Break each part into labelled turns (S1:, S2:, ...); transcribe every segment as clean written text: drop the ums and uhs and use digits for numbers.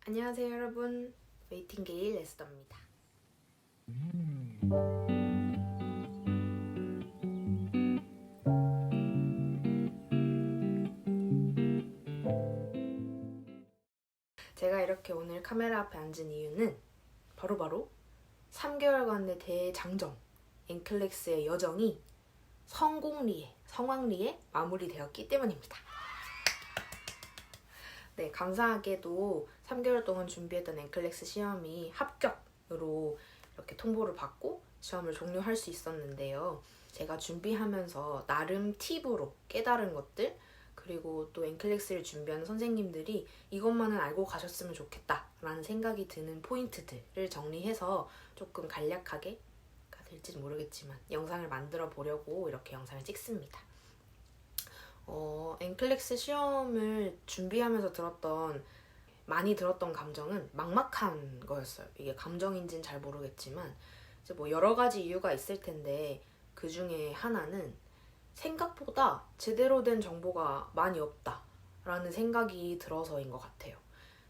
S1: 안녕하세요 여러분, 웨이팅게일 에스더입니다. 제가 이렇게 오늘 카메라 앞에 앉은 이유는 바로 3개월간의 대장정 앵클렉스의 여정이 성황리에 마무리되었기 때문입니다. 네, 감사하게도 3개월 동안 준비했던 앵클렉스 시험이 합격으로 이렇게 통보를 받고 시험을 종료할 수 있었는데요. 제가 준비하면서 나름 팁으로 깨달은 것들, 그리고 또 앵클렉스를 준비하는 선생님들이 이것만은 알고 가셨으면 좋겠다라는 생각이 드는 포인트들을 정리해서 조금 간략하게 될지는 모르겠지만 영상을 만들어 보려고 이렇게 영상을 찍습니다. 앵클렉스 시험을 준비하면서 많이 들었던 감정은 막막한 거였어요. 이게 감정인지는 잘 모르겠지만 이제 뭐 여러 가지 이유가 있을 텐데 그 중에 하나는 생각보다 제대로 된 정보가 많이 없다라는 생각이 들어서인 것 같아요.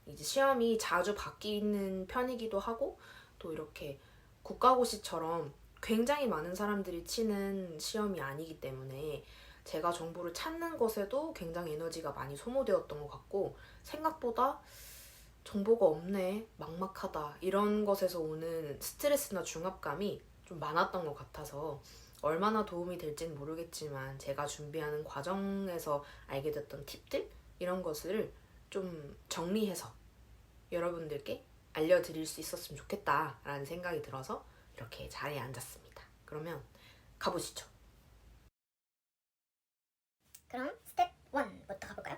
S1: 이제 시험이 자주 바뀌는 편이기도 하고 또 이렇게 국가고시처럼 굉장히 많은 사람들이 치는 시험이 아니기 때문에 제가 정보를 찾는 것에도 굉장히 에너지가 많이 소모되었던 것 같고 생각보다 정보가 없네, 막막하다 이런 것에서 오는 스트레스나 중압감이 좀 많았던 것 같아서 얼마나 도움이 될지는 모르겠지만 제가 준비하는 과정에서 알게 됐던 팁들 이런 것을 좀 정리해서 여러분들께 알려드릴 수 있었으면 좋겠다라는 생각이 들어서 이렇게 자리에 앉았습니다. 그러면 가보시죠.
S2: 그럼 스텝 1부터 가볼까요?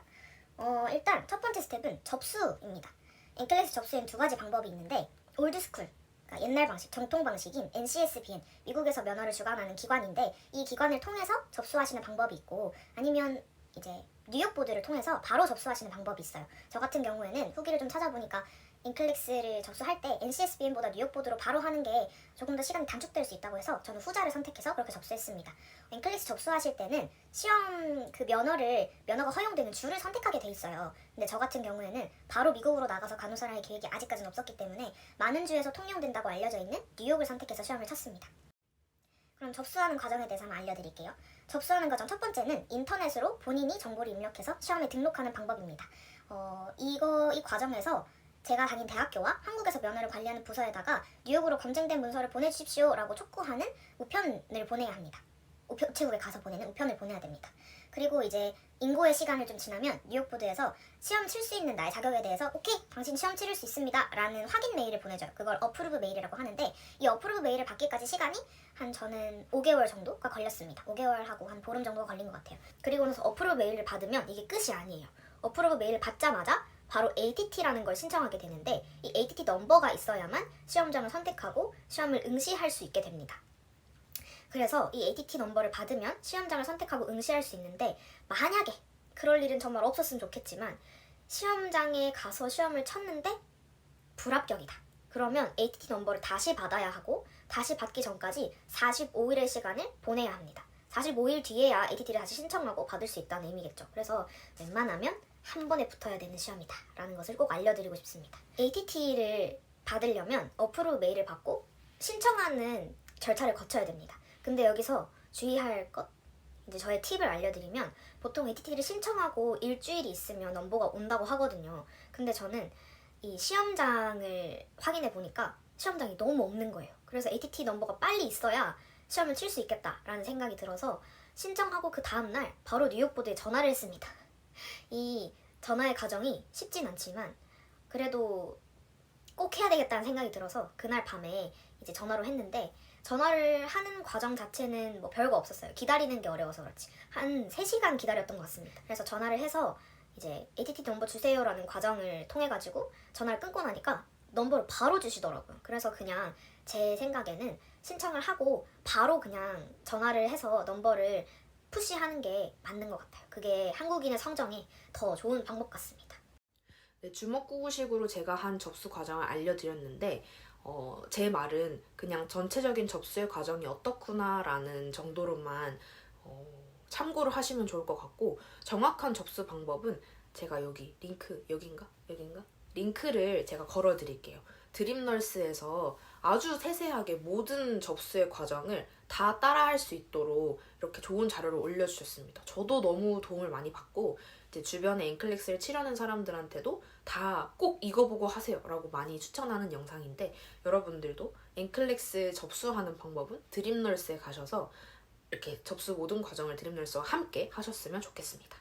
S2: 일단 첫 번째 스텝은 접수입니다. 앵클렉스 접수엔 두 가지 방법이 있는데 올드스쿨, 그러니까 옛날 방식, 정통 방식인 NCSBN, 미국에서 면허를 주관하는 기관인데 이 기관을 통해서 접수하시는 방법이 있고 아니면 이제 뉴욕 보드를 통해서 바로 접수하시는 방법이 있어요. 저 같은 경우에는 후기를 좀 찾아보니까 앵클렉스를 접수할 때 NCSBN보다 뉴욕 보드로 바로 하는 게 조금 더 시간이 단축될 수 있다고 해서 저는 후자를 선택해서 그렇게 접수했습니다. 앵클렉스 접수하실 때는 시험 그 면허가 허용되는 주를 선택하게 돼 있어요. 근데 저 같은 경우에는 바로 미국으로 나가서 간호사를 할 계획이 아직까지는 없었기 때문에 많은 주에서 통용된다고 알려져 있는 뉴욕을 선택해서 시험을 쳤습니다. 그럼 접수하는 과정에 대해서 한번 알려드릴게요. 접수하는 과정 첫 번째는 인터넷으로 본인이 정보를 입력해서 시험에 등록하는 방법입니다. 이 과정에서 제가 다닌 대학교와 한국에서 면허를 관리하는 부서에다가 뉴욕으로 검증된 문서를 보내주십시오 라고 촉구하는 우편을 보내야 합니다. 우체국에 가서 보내는 우편을 보내야 됩니다. 그리고 이제 인고의 시간을 좀 지나면 뉴욕 보드에서 시험 칠 수 있는 나의 자격에 대해서 오케이, 당신 시험 치를 수 있습니다 라는 확인 메일을 보내줘요. 그걸 어프루브 메일이라고 하는데 이 어프루브 메일을 받기까지 시간이 저는 5개월 정도가 걸렸습니다. 5개월하고 한 보름 정도가 걸린 것 같아요. 그리고 나서 어프루브 메일을 받으면 이게 끝이 아니에요. 어프루브 메일을 받자마자 바로 ATT라는 걸 신청하게 되는데 이 ATT 넘버가 있어야만 시험장을 선택하고 시험을 응시할 수 있게 됩니다. 그래서 이 ATT 넘버를 받으면 시험장을 선택하고 응시할 수 있는데 만약에 그럴 일은 정말 없었으면 좋겠지만 시험장에 가서 시험을 쳤는데 불합격이다. 그러면 ATT 넘버를 다시 받아야 하고 다시 받기 전까지 45일의 시간을 보내야 합니다. 45일 뒤에야 ATT를 다시 신청하고 받을 수 있다는 의미겠죠. 그래서 웬만하면 한 번에 붙어야 되는 시험이다 라는 것을 꼭 알려드리고 싶습니다. ATT를 받으려면 어프로브 메일을 받고 신청하는 절차를 거쳐야 됩니다. 근데 여기서 주의할 것, 이제 저의 팁을 알려드리면 보통 ATT를 신청하고 일주일이 있으면 넘버가 온다고 하거든요. 근데 저는 이 시험장을 확인해 보니까 시험장이 너무 없는 거예요. 그래서 ATT 넘버가 빨리 있어야 시험을 칠 수 있겠다라는 생각이 들어서 신청하고 그 다음날 바로 뉴욕 보드에 전화를 했습니다. 이 전화의 과정이 쉽진 않지만 그래도 꼭 해야 되겠다는 생각이 들어서 그날 밤에 이제 전화로 했는데 전화를 하는 과정 자체는 뭐 별거 없었어요. 기다리는 게 어려워서 그렇지. 한 3시간 기다렸던 것 같습니다. 그래서 전화를 해서 이제 ATT 넘버 주세요라는 과정을 통해가지고 전화를 끊고 나니까 넘버를 바로 주시더라고요. 그래서 그냥 제 생각에는 신청을 하고 바로 그냥 전화를 해서 넘버를 푸시하는 게 맞는 것 같아요. 그게 한국인의 성정에 더 좋은 방법 같습니다.
S1: 네, 주먹구구식으로 제가 한 접수 과정을 알려드렸는데 제 말은 그냥 전체적인 접수의 과정이 어떻구나라는 정도로만 참고를 하시면 좋을 것 같고 정확한 접수 방법은 제가 여기 링크 여긴가? 링크를 제가 걸어 드릴게요. 드림널스에서 아주 세세하게 모든 접수의 과정을 다 따라할 수 있도록 이렇게 좋은 자료를 올려주셨습니다. 저도 너무 도움을 많이 받고 이제 주변에 앵클렉스를 치려는 사람들한테도 다 꼭 이거 보고 하세요 라고 많이 추천하는 영상인데, 여러분들도 앵클렉스 접수하는 방법은 드림널스에 가셔서 이렇게 접수 모든 과정을 드림널스와 함께 하셨으면 좋겠습니다.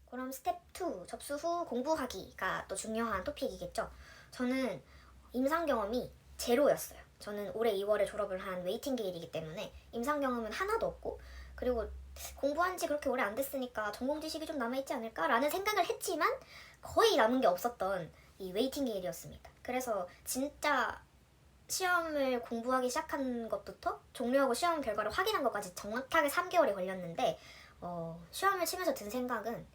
S2: 그럼 스텝 2, 접수 후 공부하기가 또 중요한 토픽이겠죠. 저는 임상 경험이 제로였어요. 저는 올해 2월에 졸업을 한 웨이팅 게일이기 때문에 임상 경험은 하나도 없고, 그리고 공부한 지 그렇게 오래 안 됐으니까 전공 지식이 좀 남아있지 않을까라는 생각을 했지만 거의 남은 게 없었던 이 웨이팅 게일이었습니다. 그래서 진짜 시험을 공부하기 시작한 것부터 종료하고 시험 결과를 확인한 것까지 정확하게 3개월이 걸렸는데, 시험을 치면서 든 생각은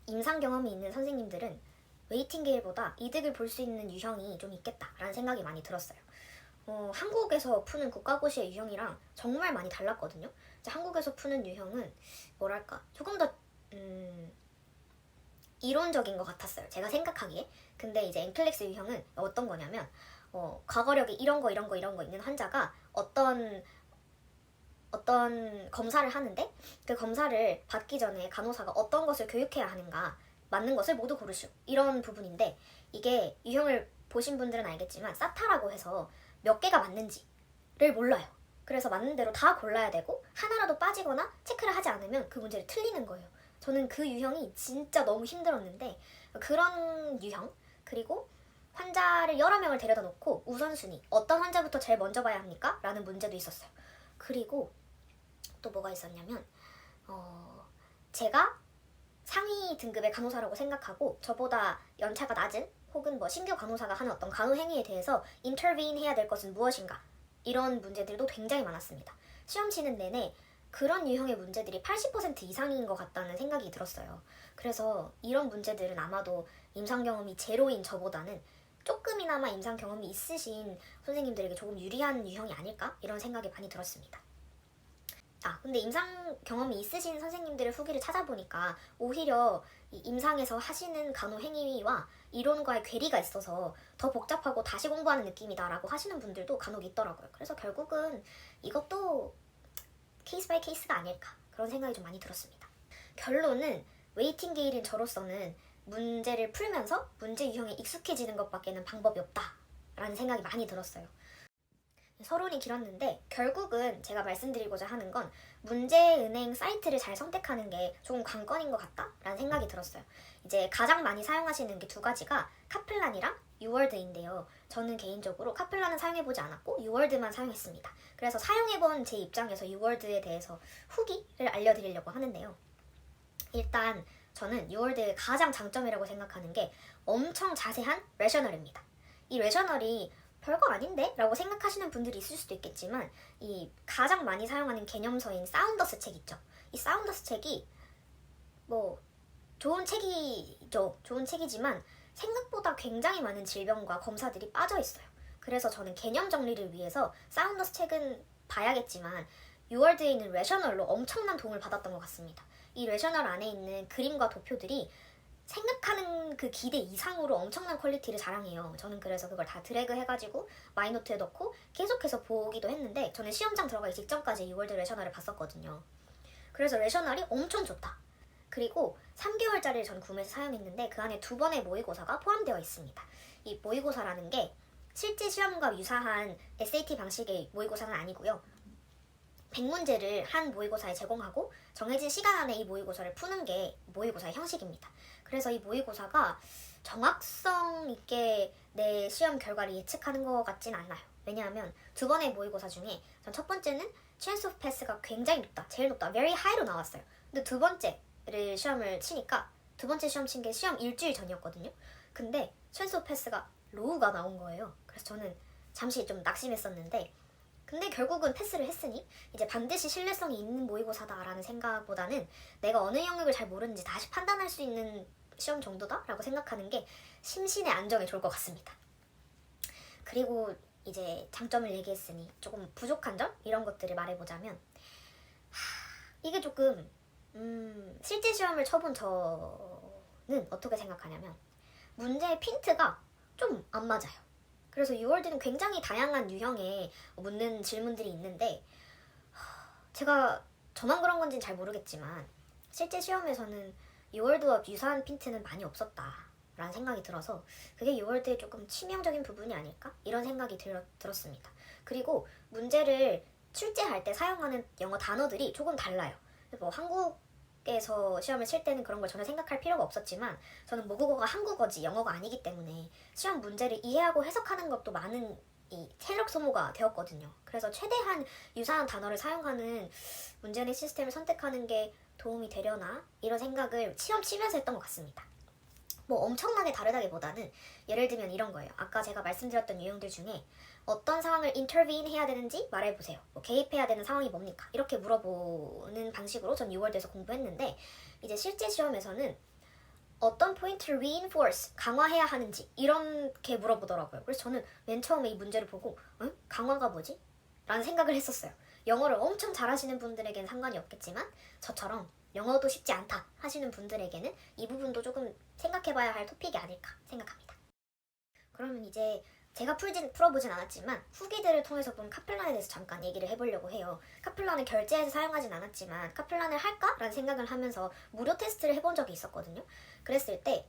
S2: 임상 경험이 있는 선생님들은 웨이팅 게일보다 이득을 볼 수 있는 유형이 좀 있겠다라는 생각이 많이 들었어요. 한국에서 푸는 국가고시의 유형이랑 정말 많이 달랐거든요. 이제 한국에서 푸는 유형은 뭐랄까 조금 더 이론적인 것 같았어요, 제가 생각하기에. 근데 이제 앵클렉스 유형은 어떤 거냐면 과거력이 이런 거 있는 환자가 어떤 검사를 하는데 그 검사를 받기 전에 간호사가 어떤 것을 교육해야 하는가, 맞는 것을 모두 고르시오, 이런 부분인데, 이게 유형을 보신 분들은 알겠지만 사타라고 해서 몇 개가 맞는지를 몰라요. 그래서 맞는 대로 다 골라야 되고 하나라도 빠지거나 체크를 하지 않으면 그 문제를 틀리는 거예요. 저는 그 유형이 진짜 너무 힘들었는데, 그런 유형, 그리고 환자를 여러 명을 데려다 놓고 우선순위, 어떤 환자부터 제일 먼저 봐야 합니까? 라는 문제도 있었어요. 그리고 또 뭐가 있었냐면 제가 상위 등급의 간호사라고 생각하고 저보다 연차가 낮은 혹은 뭐 신규 간호사가 하는 어떤 간호 행위에 대해서 인터비인 해야 될 것은 무엇인가, 이런 문제들도 굉장히 많았습니다. 시험 치는 내내 그런 유형의 문제들이 80% 이상인 것 같다는 생각이 들었어요. 그래서 이런 문제들은 아마도 임상 경험이 제로인 저보다는 조금이나마 임상 경험이 있으신 선생님들에게 조금 유리한 유형이 아닐까, 이런 생각이 많이 들었습니다. 근데 임상 경험이 있으신 선생님들의 후기를 찾아보니까 오히려 이 임상에서 하시는 간호 행위와 이론과의 괴리가 있어서 더 복잡하고 다시 공부하는 느낌이다라고 하시는 분들도 간혹 있더라고요. 그래서 결국은 이것도 케이스 바이 케이스가 아닐까, 그런 생각이 좀 많이 들었습니다. 결론은 웨이팅 게일인 저로서는 문제를 풀면서 문제 유형에 익숙해지는 것밖에는 방법이 없다라는 생각이 많이 들었어요. 서론이 길었는데 결국은 제가 말씀드리고자 하는 건 문제은행 사이트를 잘 선택하는 게 조금 관건인 것 같다라는 생각이 들었어요. 이제 가장 많이 사용하시는 게 두 가지가 카플란이랑 유월드인데요. 저는 개인적으로 카플란은 사용해보지 않았고 유월드만 사용했습니다. 그래서 사용해본 제 입장에서 유월드에 대해서 후기를 알려드리려고 하는데요. 일단 저는 유월드의 가장 장점이라고 생각하는 게 엄청 자세한 레셔널입니다. 이 레셔널이 별거 아닌데? 라고 생각하시는 분들이 있을 수도 있겠지만, 이 가장 많이 사용하는 개념서인 사운더스 책 있죠. 이 사운더스 책이 뭐 좋은 책이죠. 좋은 책이지만 생각보다 굉장히 많은 질병과 검사들이 빠져 있어요. 그래서 저는 개념 정리를 위해서 사운더스 책은 봐야겠지만 유월드에 있는 레셔널로 엄청난 도움을 받았던 것 같습니다. 이 레셔널 안에 있는 그림과 도표들이 생각하는 그 기대 이상으로 엄청난 퀄리티를 자랑해요. 저는 그래서 그걸 다 드래그 해가지고 마이노트에 넣고 계속해서 보기도 했는데, 저는 시험장 들어가기 직전까지 유월드 레셔널을 봤었거든요. 그래서 레셔널이 엄청 좋다. 그리고 3개월짜리를 전 구매해서 사용했는데 그 안에 2번의 모의고사가 포함되어 있습니다. 이 모의고사라는 게 실제 시험과 유사한 SAT 방식의 모의고사는 아니고요. 100문제를 한 모의고사에 제공하고 정해진 시간 안에 이 모의고사를 푸는 게 모의고사의 형식입니다. 그래서 이 모의고사가 정확성 있게 내 시험 결과를 예측하는 것 같진 않아요. 왜냐하면 2번의 모의고사 중에 전 첫 번째는 chance of pass가 굉장히 높다, 제일 높다, very high로 나왔어요. 근데 두 번째를 시험을 치니까, 두 번째 시험 친 게 시험 일주일 전이었거든요. 근데 chance of pass가 low가 나온 거예요. 그래서 저는 잠시 좀 낙심했었는데, 근데 결국은 패스를 했으니 이제 반드시 신뢰성이 있는 모의고사다라는 생각보다는 내가 어느 영역을 잘 모르는지 다시 판단할 수 있는 시험 정도다라고 생각하는 게 심신의 안정에 좋을 것 같습니다. 그리고 이제 장점을 얘기했으니 조금 부족한 점? 이런 것들을 말해보자면, 이게 조금 실제 시험을 쳐본 저는 어떻게 생각하냐면, 문제의 핀트가 좀 안 맞아요. 그래서 유월드는 굉장히 다양한 유형의 묻는 질문들이 있는데 제가 저만 그런 건지는 잘 모르겠지만 실제 시험에서는 유월드와 유사한 핀트는 많이 없었다라는 생각이 들어서 그게 유월드의 조금 치명적인 부분이 아닐까? 이런 생각이 들었습니다. 그리고 문제를 출제할 때 사용하는 영어 단어들이 조금 달라요. 뭐 한국에서 시험을 칠 때는 그런 걸 전혀 생각할 필요가 없었지만 저는 모국어가 한국어지 영어가 아니기 때문에 시험 문제를 이해하고 해석하는 것도 많은 이 체력 소모가 되었거든요. 그래서 최대한 유사한 단어를 사용하는 문제내 시스템을 선택하는 게 도움이 되려나 이런 생각을 시험 치면서 했던 것 같습니다. 뭐 엄청나게 다르다기보다는 예를 들면 이런 거예요. 아까 제가 말씀드렸던 유형들 중에 어떤 상황을 intervene 해야 되는지 말해보세요. 뭐 개입해야 되는 상황이 뭡니까? 이렇게 물어보는 방식으로 전 6월대에서 공부했는데 이제 실제 시험에서는 어떤 포인트를 reinforce, 강화해야 하는지 이렇게 물어보더라고요. 그래서 저는 맨 처음에 이 문제를 보고 강화가 뭐지? 라는 생각을 했었어요. 영어를 엄청 잘하시는 분들에게는 상관이 없겠지만 저처럼 영어도 쉽지 않다 하시는 분들에게는 이 부분도 조금 생각해봐야 할 토픽이 아닐까 생각합니다. 그러면 이제 제가 풀어보진 않았지만 후기들을 통해서 본 카플란에 대해서 잠깐 얘기를 해보려고 해요. 카플란을 결제해서 사용하진 않았지만 카플란을 할까? 라는 생각을 하면서 무료 테스트를 해본 적이 있었거든요. 그랬을 때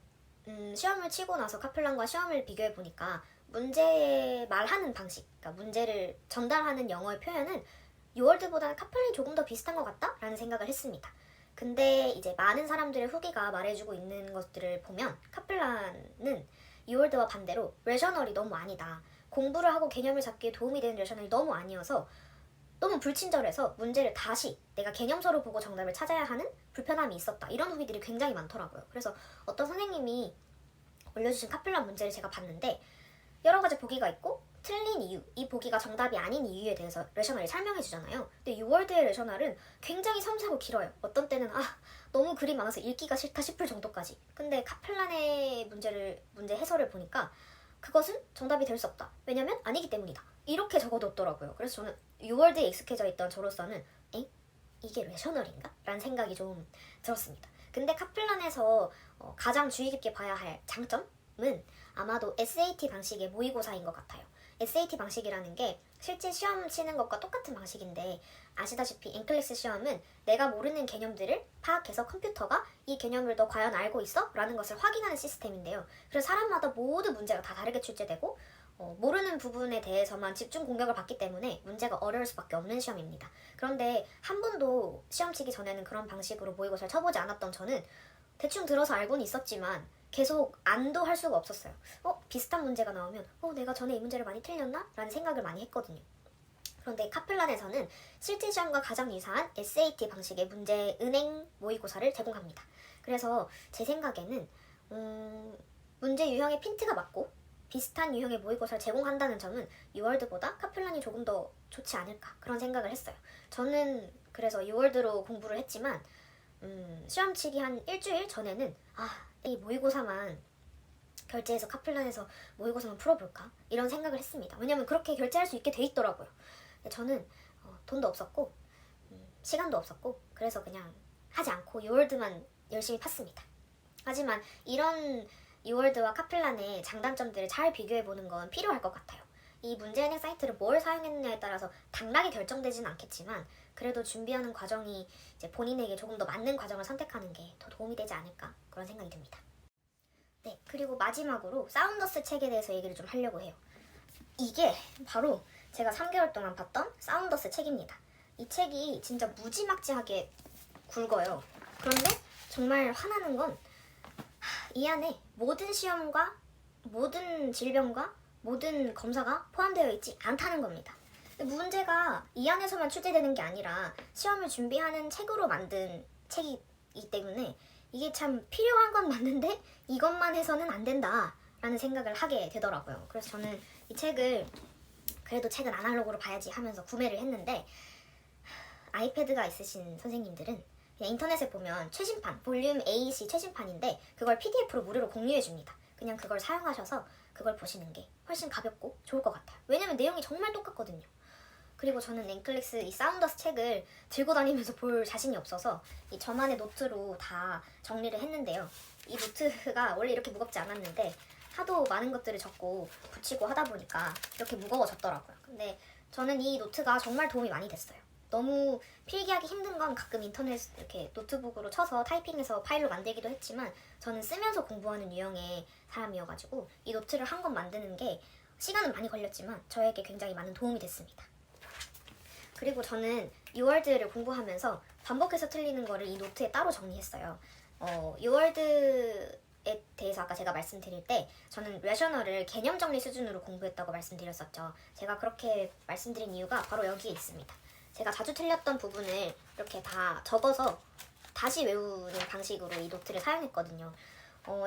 S2: 시험을 치고 나서 카플란과 시험을 비교해보니까 문제 말하는 방식, 그러니까 문제를 전달하는 영어의 표현은 유월드보다는 카플란이 조금 더 비슷한 것 같다? 라는 생각을 했습니다. 근데 이제 많은 사람들의 후기가 말해주고 있는 것들을 보면 카플란은 유월드와 반대로 레셔널이 너무 아니다. 공부를 하고 개념을 잡기에 도움이 되는 레셔널이 너무 아니어서 너무 불친절해서 문제를 다시 내가 개념서로 보고 정답을 찾아야 하는 불편함이 있었다. 이런 후기들이 굉장히 많더라고요. 그래서 어떤 선생님이 올려주신 카플란 문제를 제가 봤는데 여러 가지 보기가 있고 틀린 이유, 이 보기가 정답이 아닌 이유에 대해서 레셔널이 설명해 주잖아요. 근데 유월드의 레셔널은 굉장히 섬세하고 길어요. 어떤 때는 너무 글이 많아서 읽기가 싫다 싶을 정도까지. 근데 카플란의 문제 해설을 보니까 그것은 정답이 될 수 없다. 왜냐면 아니기 때문이다. 이렇게 적어뒀더라고요. 그래서 저는 유월드에 익숙해져 있던 저로서는 이게 레셔널인가? 라는 생각이 좀 들었습니다. 근데 카플란에서 가장 주의 깊게 봐야 할 장점은 아마도 SAT 방식의 모의고사인 것 같아요. SAT 방식이라는 게 실제 시험 치는 것과 똑같은 방식인데 아시다시피 엔클래스 시험은 내가 모르는 개념들을 파악해서 컴퓨터가 이 개념을 너 과연 알고 있어? 라는 것을 확인하는 시스템인데요. 그래서 사람마다 모두 문제가 다 다르게 출제되고 모르는 부분에 대해서만 집중 공격을 받기 때문에 문제가 어려울 수밖에 없는 시험입니다. 그런데 한 번도 시험 치기 전에는 그런 방식으로 모의고사를 쳐보지 않았던 저는 대충 들어서 알고는 있었지만 계속 안도 할 수가 없었어요. 비슷한 문제가 나오면 내가 전에 이 문제를 많이 틀렸나? 라는 생각을 많이 했거든요. 그런데 카플란에서는 실제 시험과 가장 유사한 SAT 방식의 문제 은행 모의고사를 제공합니다. 그래서 제 생각에는 문제 유형의 핀트가 맞고 비슷한 유형의 모의고사를 제공한다는 점은 유월드보다 카플란이 조금 더 좋지 않을까 그런 생각을 했어요. 저는 그래서 유월드로 공부를 했지만 시험 치기 한 일주일 전에는 이 모의고사만 결제해서 카플란에서 모의고사만 풀어볼까? 이런 생각을 했습니다. 왜냐면 그렇게 결제할 수 있게 돼 있더라고요. 저는 돈도 없었고 시간도 없었고 그래서 그냥 하지 않고 유월드만 열심히 팠습니다. 하지만 이런 유월드와 카플란의 장단점들을 잘 비교해보는 건 필요할 것 같아요. 이 문제은행 사이트를 뭘 사용했느냐에 따라서 당락이 결정되지는 않겠지만 그래도 준비하는 과정이 이제 본인에게 조금 더 맞는 과정을 선택하는 게 더 도움이 되지 않을까 그런 생각이 듭니다. 네, 그리고 마지막으로 사운더스 책에 대해서 얘기를 좀 하려고 해요. 이게 바로 제가 3개월 동안 봤던 사운더스 책입니다. 이 책이 진짜 무지막지하게 굵어요. 그런데 정말 화나는 건 이 안에 모든 시험과 모든 질병과 모든 검사가 포함되어 있지 않다는 겁니다. 문제가 이 안에서만 출제되는 게 아니라 시험을 준비하는 책으로 만든 책이기 때문에 이게 참 필요한 건 맞는데 이것만 해서는 안 된다라는 생각을 하게 되더라고요. 그래서 저는 이 책을 그래도 책은 아날로그로 봐야지 하면서 구매를 했는데 아이패드가 있으신 선생님들은 그냥 인터넷에 보면 최신판, 볼륨 AC 최신판인데 그걸 PDF로 무료로 공유해줍니다. 그냥 그걸 사용하셔서 그걸 보시는 게 훨씬 가볍고 좋을 것 같아요. 왜냐면 내용이 정말 똑같거든요. 그리고 저는 앵클릭스 이 사운더스 책을 들고 다니면서 볼 자신이 없어서 이 저만의 노트로 다 정리를 했는데요. 이 노트가 원래 이렇게 무겁지 않았는데 하도 많은 것들을 적고 붙이고 하다 보니까 이렇게 무거워졌더라고요. 근데 저는 이 노트가 정말 도움이 많이 됐어요. 너무 필기하기 힘든 건 가끔 인터넷 이렇게 노트북으로 쳐서 타이핑해서 파일로 만들기도 했지만 저는 쓰면서 공부하는 유형의 사람이어가지고 이 노트를 한 권 만드는 게 시간은 많이 걸렸지만 저에게 굉장히 많은 도움이 됐습니다. 그리고 저는 유월드를 공부하면서 반복해서 틀리는 거를 이 노트에 따로 정리했어요. 유월드에 대해서 아까 제가 말씀드릴 때 저는 레셔널을 개념 정리 수준으로 공부했다고 말씀드렸었죠. 제가 그렇게 말씀드린 이유가 바로 여기에 있습니다. 제가 자주 틀렸던 부분을 이렇게 다 적어서 다시 외우는 방식으로 이 노트를 사용했거든요.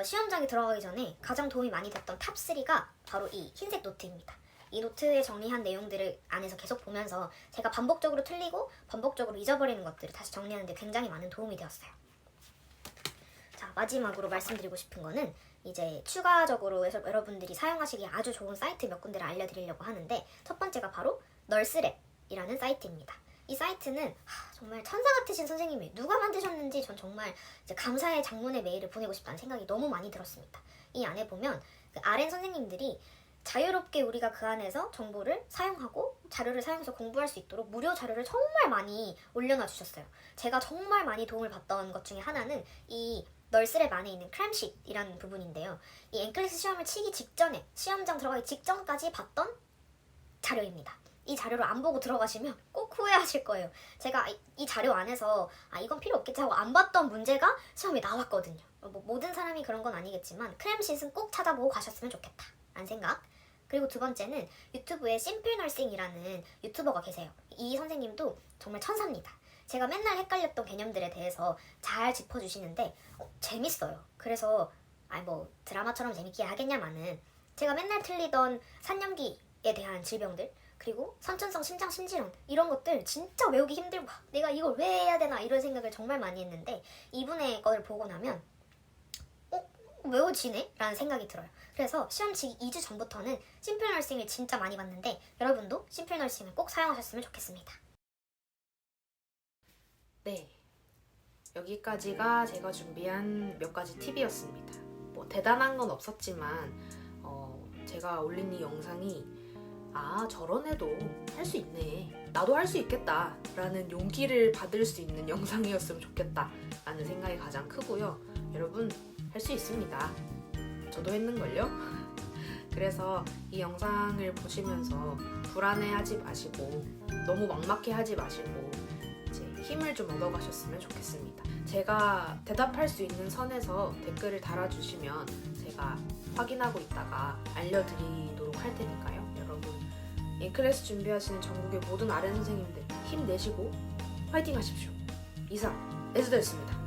S2: 시험장에 들어가기 전에 가장 도움이 많이 됐던 탑3가 바로 이 흰색 노트입니다. 이 노트에 정리한 내용들을 안에서 계속 보면서 제가 반복적으로 틀리고 반복적으로 잊어버리는 것들을 다시 정리하는 데 굉장히 많은 도움이 되었어요. 자, 마지막으로 말씀드리고 싶은 거는 이제 추가적으로 여러분들이 사용하시기에 아주 좋은 사이트 몇 군데를 알려드리려고 하는데 첫 번째가 바로 널스랩이라는 사이트입니다. 이 사이트는 정말 천사 같으신 선생님이 누가 만드셨는지 전 정말 이제 감사의 장문의 메일을 보내고 싶다는 생각이 너무 많이 들었습니다. 이 안에 보면 그 RN 선생님들이 자유롭게 우리가 그 안에서 정보를 사용하고 자료를 사용해서 공부할 수 있도록 무료 자료를 정말 많이 올려놔 주셨어요. 제가 정말 많이 도움을 받던 것 중에 하나는 이 널스랩 안에 있는 크램시트이라는 부분인데요. 이 앵클리스 시험을 치기 직전에 시험장 들어가기 직전까지 봤던 자료입니다. 이 자료를 안 보고 들어가시면 꼭 후회하실 거예요. 제가 이 자료 안에서 이건 필요 없겠지 하고 안 봤던 문제가 시험에 나왔거든요. 뭐 모든 사람이 그런 건 아니겠지만 크램시트는 꼭 찾아보고 가셨으면 좋겠다 라는 생각. 그리고 두 번째는 유튜브에 심플널싱이라는 유튜버가 계세요. 이 선생님도 정말 천사입니다. 제가 맨날 헷갈렸던 개념들에 대해서 잘 짚어주시는데 재밌어요. 그래서 뭐 드라마처럼 재밌게 하겠냐마는 제가 맨날 틀리던 산염기에 대한 질병들 그리고 선천성 심장 심지론 이런 것들 진짜 외우기 힘들고 내가 이걸 왜 해야 되나 이런 생각을 정말 많이 했는데 이분의 거를 보고 나면 외워지네? 라는 생각이 들어요. 그래서 시험 치기 2주 전부터는 심플널싱을 진짜 많이 봤는데 여러분도 심플널싱을 꼭 사용하셨으면 좋겠습니다.
S1: 네, 여기까지가 제가 준비한 몇 가지 팁이었습니다. 뭐 대단한 건 없었지만 제가 올린 이 영상이 저런 애도 할 수 있네, 나도 할 수 있겠다 라는 용기를 받을 수 있는 영상이었으면 좋겠다 라는 생각이 가장 크고요. 여러분 할 수 있습니다. 저도 했는걸요? 그래서 이 영상을 보시면서 불안해하지 마시고 너무 막막해 하지 마시고 이제 힘을 좀 얻어가셨으면 좋겠습니다. 제가 대답할 수 있는 선에서 댓글을 달아주시면 제가 확인하고 있다가 알려드리도록 할 테니까요. 여러분 앵클레스 준비하시는 전국의 모든 RN 선생님들 힘내시고 화이팅 하십시오. 이상 에스더였습니다.